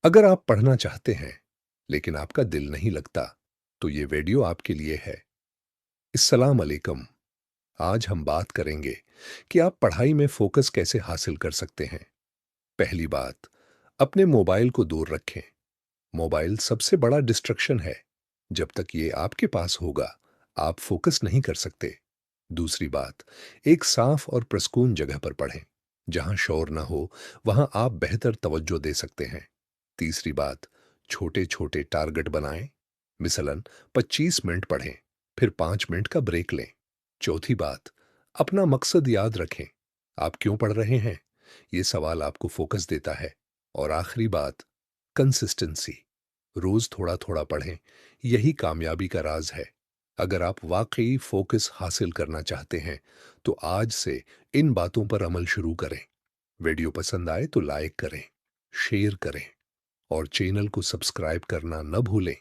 अगर आप पढ़ना चाहते हैं लेकिन आपका दिल नहीं लगता तो ये वीडियो आपके लिए है। अस्सलाम अलैकुम। आज हम बात करेंगे कि आप पढ़ाई में फोकस कैसे हासिल कर सकते हैं। पहली बात, अपने मोबाइल को दूर रखें। मोबाइल सबसे बड़ा डिस्ट्रक्शन है। जब तक ये आपके पास होगा आप फोकस नहीं कर सकते। दूसरी बात, एक साफ और प्रसकून जगह पर पढ़ें। जहां शोर ना हो वहां आप बेहतर तवज्जो दे सकते हैं। तीसरी बात, छोटे छोटे टारगेट बनाएं। मिसलन 25 मिनट पढ़ें, फिर 5 मिनट का ब्रेक लें। चौथी बात, अपना मकसद याद रखें। आप क्यों पढ़ रहे हैं? ये सवाल आपको फोकस देता है। और आखिरी बात, कंसिस्टेंसी। रोज थोड़ा थोड़ा पढ़ें। यही कामयाबी का राज है। अगर आप वाकई फोकस हासिल करना चाहते हैं तो आज से इन बातों पर अमल शुरू करें। वीडियो पसंद आए तो लाइक करें, शेयर करें और चैनल को सब्सक्राइब करना न भूलें